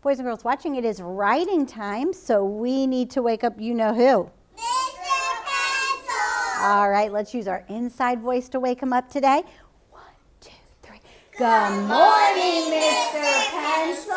Boys and girls watching, it is writing time, so we need to wake up you know who. Mr. Pencil! All right, let's use our inside voice to wake him up today. 1, 2, 3. Good morning, Mr. Pencil.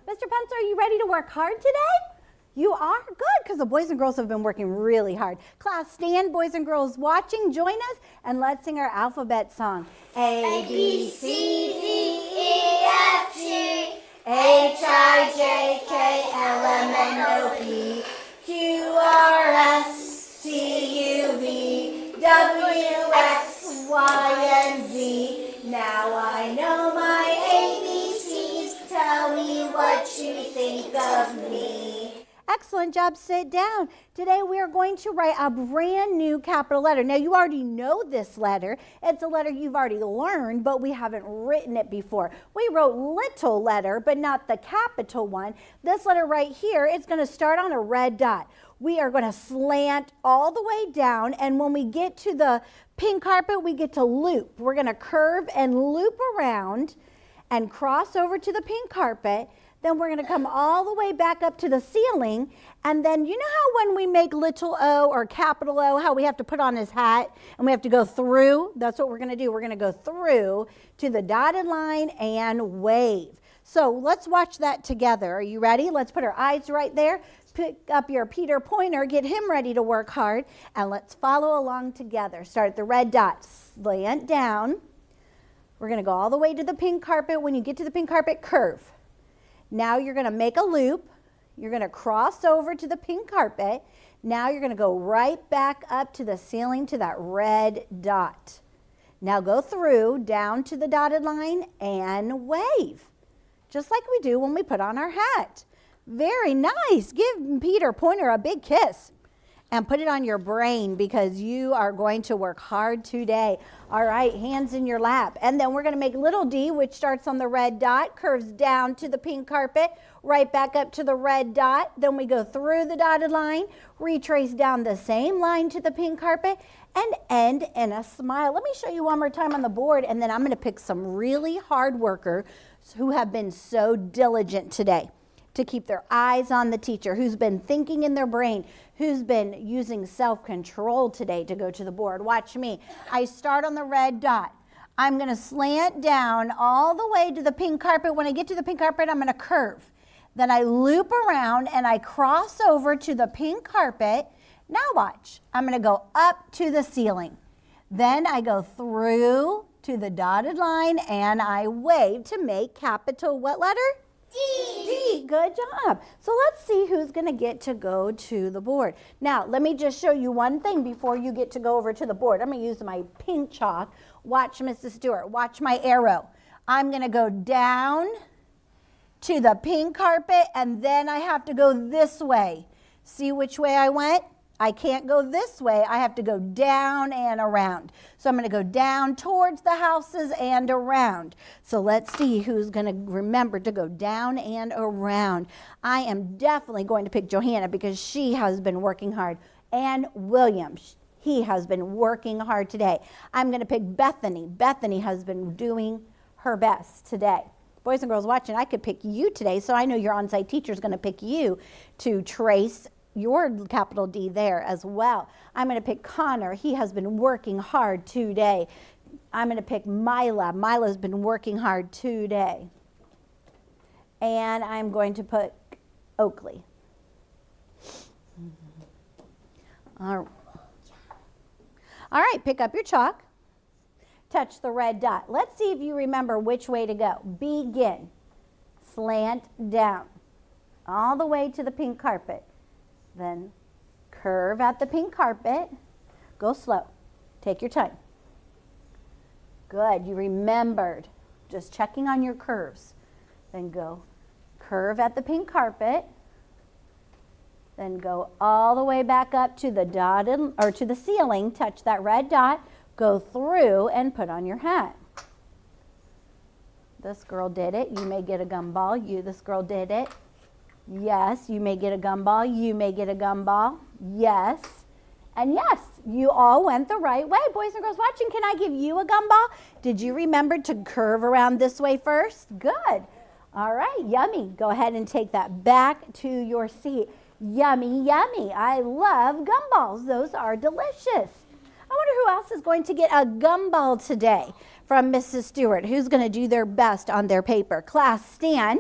Mr. Pencil, are you ready to work hard today? You are? Good, because the boys and girls have been working really hard. Class, stand, boys and girls watching, join us, and let's sing our alphabet song. A, B, C, D, E, F, G, H, I, J, K, L, M, N, O, P, Q, R, S, T, U, V, W, X, Y, and Z. Now I know my ABCs. Tell me what you think of me. Excellent job. Sit down. Today we are going to write a brand new capital letter. Now you already know this letter. It's a letter you've already learned, but we haven't written it before. We wrote little letter, but not the capital one. This letter right here, it's going to start on a red dot. We are going to slant all the way down, and when we get to the pink carpet, we get to loop. We're going to curve and loop around and cross over to the pink carpet. Then we're going to come all the way back up to the ceiling. And then you know how when we make little O or capital O, how we have to put on his hat and we have to go through? That's what we're going to do. We're going to go through to the dotted line and wave. So let's watch that together. Are you ready? Let's put our eyes right there. Pick up your Peter Pointer, get him ready to work hard, and let's follow along together. Start at the red dot, slant down. We're going to go all the way to the pink carpet. When you get to the pink carpet, curve. Now you're going to make a loop. You're going to cross over to the pink carpet. Now you're going to go right back up to the ceiling to that red dot. Now go through down to the dotted line and wave, just like we do when we put on our hat. Very nice. Give Peter Pointer a big kiss and put it on your brain because you are going to work hard today. All right, hands in your lap. And then we're going to make little d, which starts on the red dot, curves down to the pink carpet, right back up to the red dot. Then we go through the dotted line, retrace down the same line to the pink carpet, and end in a smile. Let me show you one more time on the board, and then I'm going to pick some really hard workers who have been so diligent today to keep their eyes on the teacher, who's been thinking in their brain, who's been using self-control today to go to the board. Watch me. I start on the red dot. I'm going to slant down all the way to the pink carpet. When I get to the pink carpet, I'm going to curve. Then I loop around and I cross over to the pink carpet. Now watch. I'm going to go up to the ceiling. Then I go through to the dotted line and I wave to make capital what letter? D. D. Good job. So let's see who's going to get to go to the board. Now, let me just show you one thing before you get to go over to the board. I'm going to use my pink chalk. Watch, Mrs. Stewart. Watch my arrow. I'm going to go down to the pink carpet, and then I have to go this way. See which way I went? I can't go this way. I have to go down and around. So I'm going to go down towards the houses and around. So let's see who's going to remember to go down and around. I am definitely going to pick Johanna because she has been working hard. And William, he has been working hard today. I'm going to pick Bethany. Bethany has been doing her best today. Boys and girls watching, I could pick you today, so I know your on-site teacher is going to pick you to trace your capital D there as well. I'm going to pick Connor. He has been working hard today. I'm going to pick Mila. Mila's been working hard today. And I'm going to put Oakley. All right, pick up your chalk. Touch the red dot. Let's see if you remember which way to go. Begin. Slant down. All the way to the pink carpet. Then curve at the pink carpet. Go slow. Take your time. Good. You remembered. Just checking on your curves. Then go curve at the pink carpet. Then go all the way back up to the dotted or to the ceiling. Touch that red dot. Go through and put on your hat. This girl did it. You may get a gumball. This girl did it. Yes, you may get a gumball. You may get a gumball. Yes. And yes, you all went the right way. Boys and girls watching, can I give you a gumball? Did you remember to curve around this way first? Good. All right, yummy. Go ahead and take that back to your seat. Yummy, yummy. I love gumballs. Those are delicious. I wonder who else is going to get a gumball today from Mrs. Stewart. Who's going to do their best on their paper? Class, stand.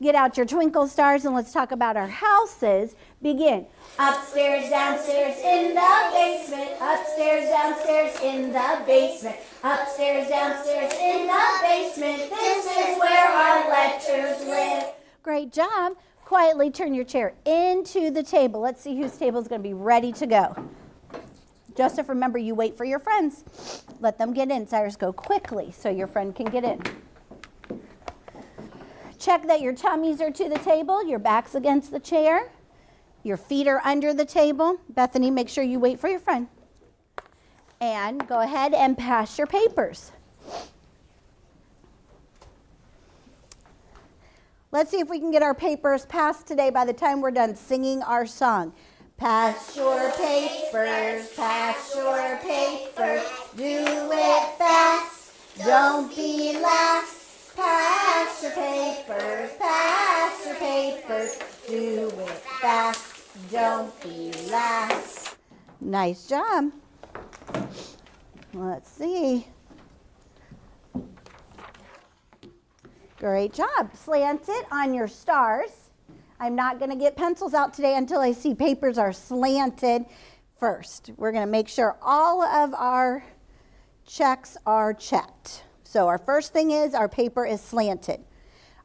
Get out your twinkle stars and let's talk about our houses. Begin. Upstairs, downstairs, in the basement. Upstairs, downstairs, in the basement. Upstairs, downstairs, in the basement. This is where our letters live. Great job. Quietly turn your chair into the table. Let's see whose table is going to be ready to go. Joseph, remember, you wait for your friends. Let them get in. Cyrus, go quickly so your friend can get in. Check that your tummies are to the table, your back's against the chair, your feet are under the table. Bethany, make sure you wait for your friend. And go ahead and pass your papers. Let's see if we can get our papers passed today by the time we're done singing our song. Pass your papers, pass your papers, do it fast, don't be last. Pass your papers, do it fast, don't be last. Nice job. Let's see. Great job. Slant it on your stars. I'm not going to get pencils out today until I see papers are slanted first. We're going to make sure all of our checks are checked. So our first thing is our paper is slanted.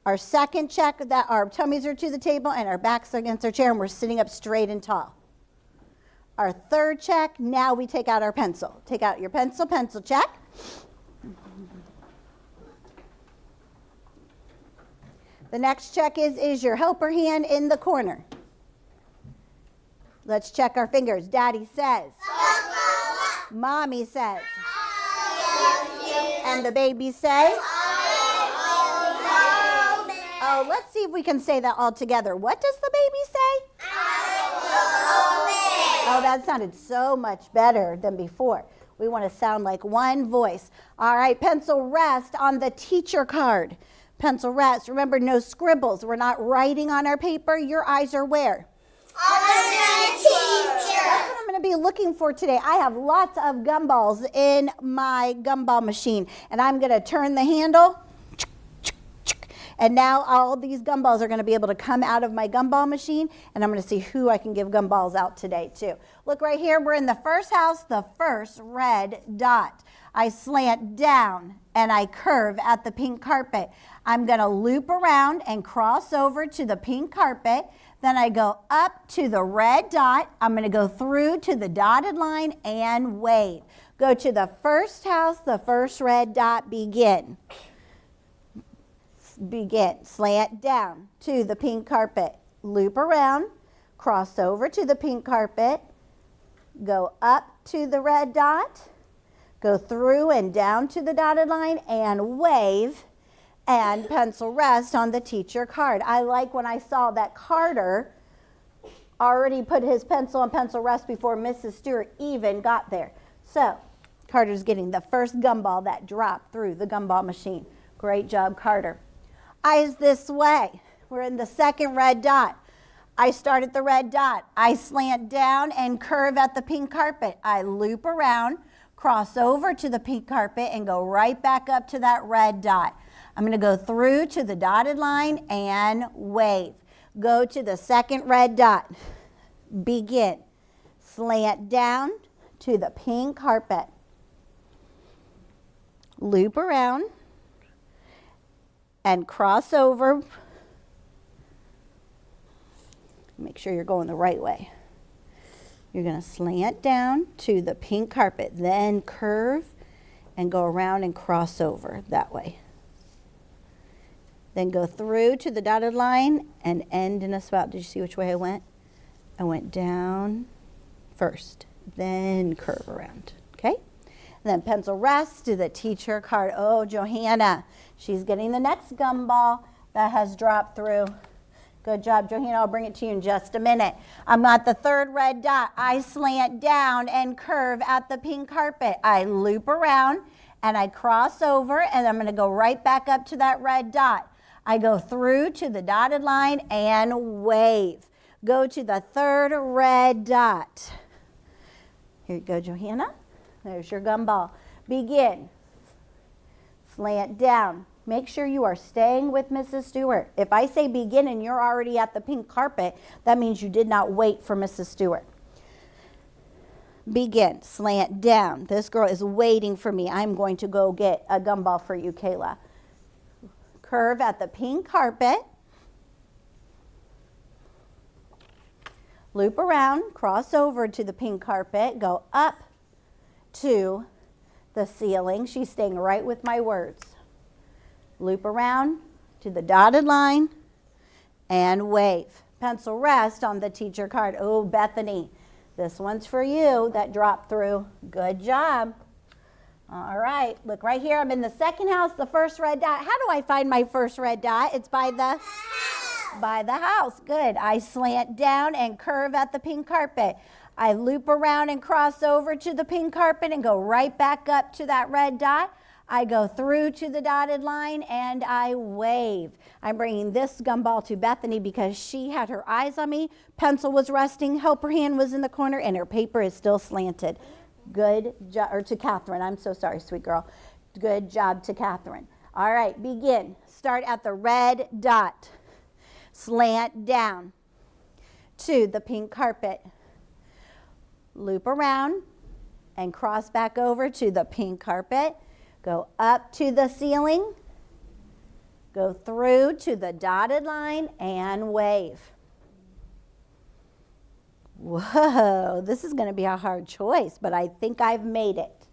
Our second check that our tummies are to the table and our backs are against our chair and we're sitting up straight and tall. Our third check, now we take out our pencil. Take out your pencil, pencil check. The next check is your helper hand in the corner. Let's check our fingers. Daddy says. Mommy says. And the baby says. Oh, let's see if we can say that all together. What does the baby say? Oh, that sounded so much better than before. We want to sound like one voice. All right, pencil rest on the teacher card. Pencil rest. Remember, no scribbles. We're not writing on our paper. Your eyes are where? On the teacher. That's what I'm going to be looking for today. I have lots of gumballs in my gumball machine. And I'm going to turn the handle. And now all these gumballs are going to be able to come out of my gumball machine. And I'm going to see who I can give gumballs out today, too. Look right here. We're in the first house, the first red dot. I slant down and I curve at the pink carpet. I'm going to loop around and cross over to the pink carpet. Then I go up to the red dot. I'm going to go through to the dotted line and wave. Go to the first house, the first red dot, begin. Begin. Slant down to the pink carpet. Loop around, cross over to the pink carpet, go up to the red dot, go through and down to the dotted line and wave and pencil rest on the teacher card. I like when I saw that Carter already put his pencil on pencil rest before Mrs. Stewart even got there. So Carter's getting the first gumball that dropped through the gumball machine. Great job, Carter. Eyes this way. We're in the second red dot. I start at the red dot. I slant down and curve at the pink carpet. I loop around, cross over to the pink carpet, and go right back up to that red dot. I'm going to go through to the dotted line and wave. Go to the second red dot. Begin. Slant down to the pink carpet. Loop around and cross over. Make sure you're going the right way. You're going to slant down to the pink carpet, then curve and go around and cross over that way. Then go through to the dotted line and end in a spout. Did you see which way I went? I went down first, then curve around, okay? And then pencil rest to the teacher card. Oh, Johanna, she's getting the next gumball that has dropped through. Good job, Johanna. I'll bring it to you in just a minute. I'm at the third red dot. I slant down and curve at the pink carpet. I loop around and I cross over and I'm going to go right back up to that red dot. I go through to the dotted line and wave. Go to the third red dot. Here you go, Johanna. There's your gumball. Begin. Slant down. Make sure you are staying with Mrs. Stewart. If I say begin and you're already at the pink carpet, that means you did not wait for Mrs. Stewart. Begin. Slant down. This girl is waiting for me. I'm going to go get a gumball for you, Kayla. Curve at the pink carpet. Loop around, cross over to the pink carpet, go up to the ceiling. She's staying right with my words. Loop around to the dotted line and wave. Pencil rest on the teacher card. Oh, Bethany, this one's for you. That dropped through. Good job. All right, look right here. I'm in the second house, the first red dot. How do I find my first red dot? It's by the house. Good. I slant down and curve at the pink carpet. I loop around and cross over to the pink carpet and go right back up to that red dot. I go through to the dotted line and I wave. I'm bringing this gumball to Bethany because she had her eyes on me. Pencil was resting, helper hand was in the corner, and her paper is still slanted. Good job, or to Catherine. I'm so sorry, sweet girl. Good job to Catherine. All right, begin. Start at the red dot. Slant down to the pink carpet. Loop around and cross back over to the pink carpet. Go up to the ceiling. Go through to the dotted line and wave. Whoa, this is going to be a hard choice, but I think I've made it.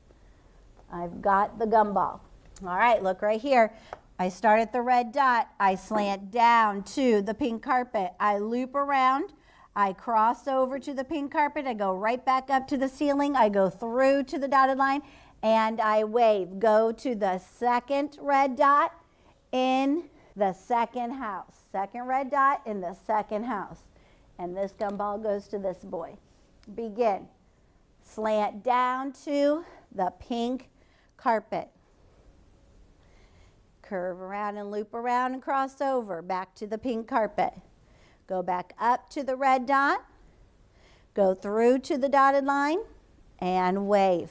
I've got the gumball. All right, look right here. I start at the red dot. I slant down to the pink carpet. I loop around. I cross over to the pink carpet. I go right back up to the ceiling. I go through to the dotted line and I wave. Go to the second red dot in the second house. Second red dot in the second house. And this gumball goes to this boy. Begin. Slant down to the pink carpet. Curve around and loop around and cross over. Back to the pink carpet. Go back up to the red dot. Go through to the dotted line and wave.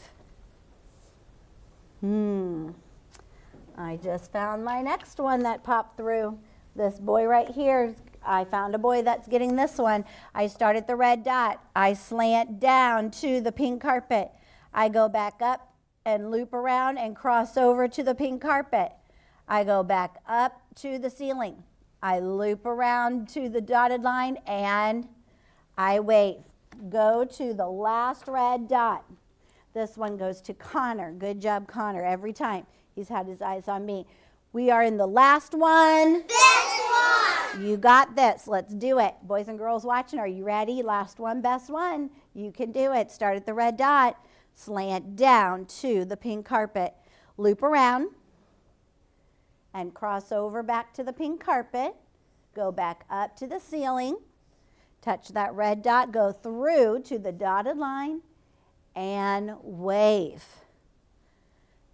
I just found my next one that popped through. This boy right here, I found a boy that's getting this one. I start at the red dot. I slant down to the pink carpet. I go back up and loop around and cross over to the pink carpet. I go back up to the ceiling. I loop around to the dotted line and I wave. Go to the last red dot. This one goes to Connor. Good job, Connor, every time. He's had his eyes on me. We are in the last one. Best one. You got this. Let's do it. Boys and girls watching, are you ready? Last one, best one. You can do it. Start at the red dot. Slant down to the pink carpet. Loop around and cross over back to the pink carpet. Go back up to the ceiling. Touch that red dot. Go through to the dotted line and wave.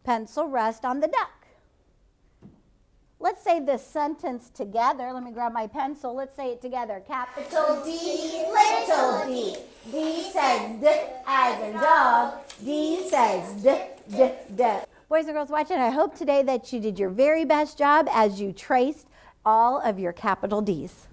Pencil rest on the duck. Let's say this sentence together. Let me grab my pencil. Let's say it together. Capital D, little d. D says d as in dog. D says d, d, d. Boys and girls watching, I hope today that you did your very best job as you traced all of your capital D's.